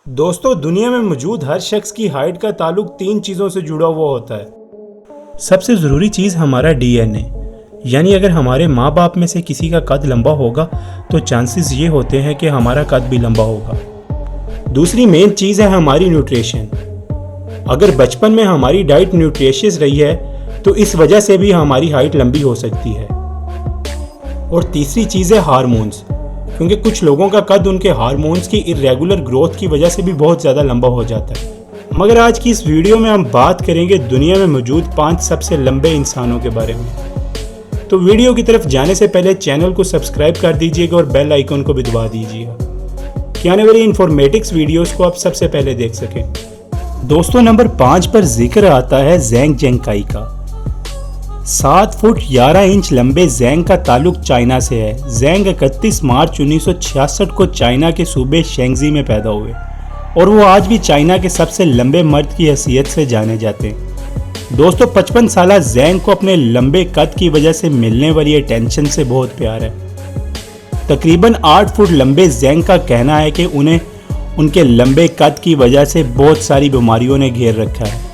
दोस्तों, दुनिया में मौजूद हर शख्स की हाइट का ताल्लुक 3 चीज़ों से जुड़ा हुआ होता है। सबसे ज़रूरी चीज़ हमारा डीएनए, यानी अगर हमारे माँ बाप में से किसी का कद लंबा होगा तो चांसेस ये होते हैं कि हमारा कद भी लंबा होगा। दूसरी मेन चीज़ है हमारी न्यूट्रिशन। अगर बचपन में हमारी डाइट न्यूट्रिशियस रही है तो इस वजह से भी हमारी हाइट लंबी हो सकती है। और तीसरी चीज़ है हार्मोन्स, क्योंकि कुछ लोगों का कद उनके हार्मोन्स की इरेगुलर ग्रोथ की वजह से भी बहुत ज़्यादा लंबा हो जाता है। मगर आज की इस वीडियो में हम बात करेंगे दुनिया में मौजूद 5 सबसे लंबे इंसानों के बारे में। तो वीडियो की तरफ जाने से पहले चैनल को सब्सक्राइब कर दीजिएगा और बेल आइकन को भी दबा दीजिएगा कि आने वाली इन्फॉर्मेटिक्स वीडियोस को आप सबसे पहले देख सकें। दोस्तों, नंबर 5 पर जिक्र आता है ज़ेंग जेंगकाई का। 7 फुट 11 इंच लंबे ज़ेंग का ताल्लुक चाइना से है। ज़ेंग 31 मार्च 1966 को चाइना के सूबे शेंगजी में पैदा हुए और वो आज भी चाइना के सबसे लंबे मर्द की हैसियत से जाने जाते हैं। दोस्तों, 55 साला ज़ेंग को अपने लंबे कद की वजह से मिलने वाली अटेंशन से बहुत प्यार है। तकरीबन 8 फुट लंबे ज़ेंग का कहना है कि उन्हें उनके लंबे कद की वजह से बहुत सारी बीमारियों ने घेर रखा है।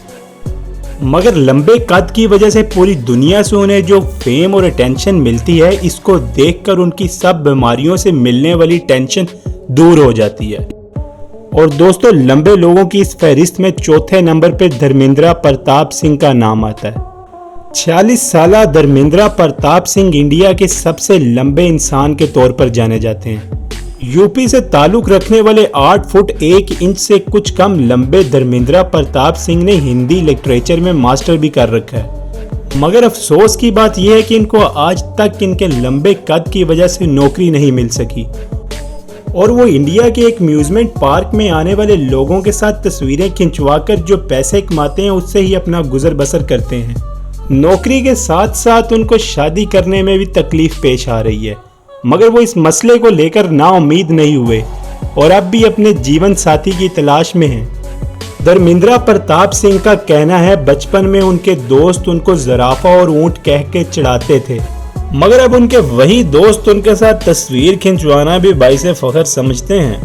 मगर लंबे कद की वजह से पूरी दुनिया से उन्हें जो फेम और अटेंशन मिलती है, इसको देखकर उनकी सब बीमारियों से मिलने वाली टेंशन दूर हो जाती है। और दोस्तों, लंबे लोगों की इस फहरिस्त में चौथे नंबर पे धर्मेंद्र प्रताप सिंह का नाम आता है। 46 साला धर्मेंद्र प्रताप सिंह इंडिया के सबसे लंबे इंसान के तौर पर जाने जाते हैं। यूपी से ताल्लुक रखने वाले 8 फुट 1 इंच से कुछ कम लंबे धर्मेंद्र प्रताप सिंह ने हिंदी लिटरेचर में मास्टर भी कर रखा है। मगर अफसोस की बात यह है कि इनको आज तक इनके लंबे कद की वजह से नौकरी नहीं मिल सकी और वो इंडिया के एक म्यूजमेंट पार्क में आने वाले लोगों के साथ तस्वीरें खिंचवाकर जो पैसे कमाते हैं उससे ही अपना गुजर बसर करते हैं। नौकरी के साथ साथ उनको शादी करने में भी तकलीफ पेश आ रही है, मगर वो इस मसले को लेकर नाउम्मीद नहीं हुए और अब भी अपने जीवन साथी की तलाश में हैं। धर्मेंद्र प्रताप सिंह का कहना है बचपन में उनके दोस्त उनको ज़राफ़ा और ऊंट कह के चिढ़ाते थे, मगर अब उनके वही दोस्त उनके साथ तस्वीर खिंचवाना भी बाइसे फख्र समझते हैं।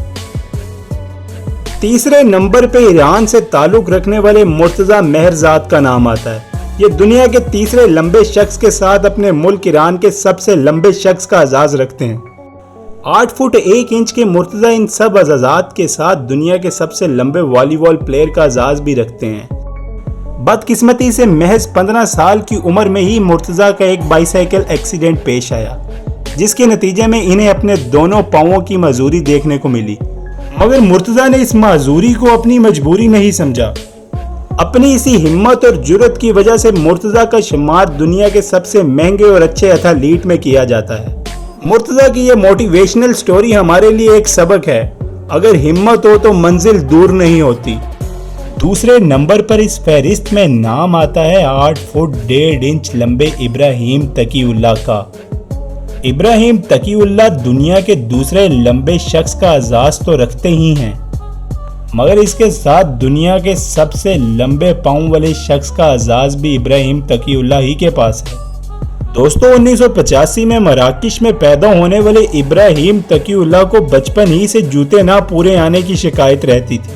तीसरे नंबर पे ईरान से ताल्लुक रखने वाले मुर्तज़ा मेहरजाद का नाम आता है। ये दुनिया के तीसरे लंबे शख्स के साथ अपने मुल्क ईरान के सबसे लंबे शख्स का एजाज रखते हैं। 8 फुट 1 इंच के मुर्तज़ा इन सब एजाज़ात के साथ दुनिया के सबसे लंबे वॉलीबॉल प्लेयर का एजाज भी रखते हैं। बदकिस्मती से महज 15 साल की उम्र में ही मुर्तज़ा का एक बाइसाइकिल एक्सीडेंट पेश आया, जिसके नतीजे में इन्हें अपने दोनों पांवों की मजूरी देखने को मिली। मगर मुर्तज़ा ने इस मजूरी को अपनी मजबूरी नहीं समझा। अपनी इसी हिम्मत और जुर्रत की वजह से मुर्तज़ा का शुमार दुनिया के सबसे महंगे और अच्छे एथलीट में किया जाता है। मुर्तज़ा की यह मोटिवेशनल स्टोरी हमारे लिए एक सबक है, अगर हिम्मत हो तो मंजिल दूर नहीं होती। दूसरे नंबर पर इस फहरिस्त में नाम आता है 8 फुट 1.5 इंच लंबे इब्राहिम तकीउल्लाह का। इब्राहिम तकीउल्लाह दुनिया के दूसरे लंबे शख्स का एजाज तो रखते ही हैं, मगर इसके साथ दुनिया के सबसे लंबे पांव वाले शख्स का एजाज भी इब्राहिम तकीउल्लाह ही के पास है। दोस्तों, 1985 में मराकश में पैदा होने वाले इब्राहिम तकीउल्लाह को बचपन ही से जूते ना पूरे आने की शिकायत रहती थी,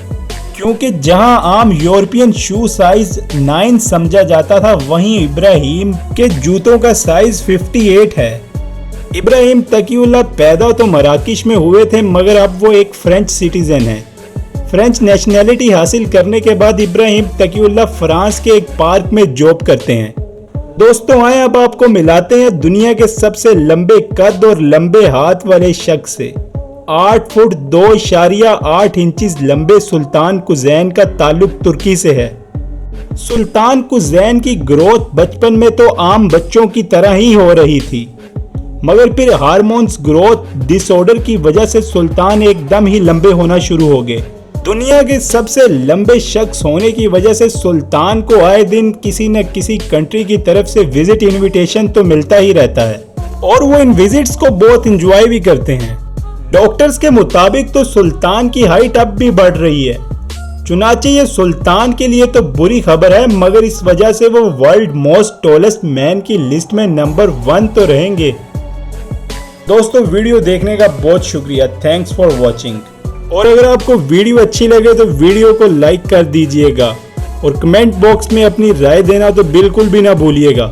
क्योंकि जहां आम यूरोपियन शू साइज 9 समझा जाता था, वहीं इब्राहिम के जूतों का साइज 58 है। इब्राहिम तकीउल्लाह पैदा तो मराकश में हुए थे, मगर अब वो एक फ्रेंच सिटीजन है। फ्रेंच नेशनैलिटी हासिल करने के बाद इब्राहिम तकीउल्लाह फ्रांस के एक पार्क में जॉब करते हैं। दोस्तों, आए अब आपको मिलाते हैं दुनिया के सबसे लंबे कद और लंबे हाथ वाले शख्स से। 8 फुट 2.8 इंचेस लंबे सुल्तान कुज़ैन का ताल्लुक तुर्की से है। सुल्तान कुज़ैन की ग्रोथ बचपन में तो आम बच्चों की तरह ही हो रही थी, मगर फिर हार्मोन्स ग्रोथ डिसऑर्डर की वजह से सुल्तान एकदम ही लंबे होना शुरू हो गए। दुनिया के सबसे लंबे शख्स होने की वजह से सुल्तान को आए दिन किसी न किसी कंट्री की तरफ से विजिट इनविटेशन तो मिलता ही रहता है और वो इन विजिट्स को बहुत एंजॉय भी करते हैं। डॉक्टर्स के मुताबिक तो सुल्तान की हाइट अब भी बढ़ रही है, चुनाचे ये सुल्तान के लिए तो बुरी खबर है, मगर इस वजह से वो वर्ल्ड मोस्ट टॉलेस्ट मैन की लिस्ट में नंबर 1 तो रहेंगे। दोस्तों, वीडियो देखने का बहुत शुक्रिया। Thanks for watching. और अगर आपको वीडियो अच्छी लगे तो वीडियो को लाइक कर दीजिएगा और कमेंट बॉक्स में अपनी राय देना तो बिल्कुल भी ना भूलिएगा।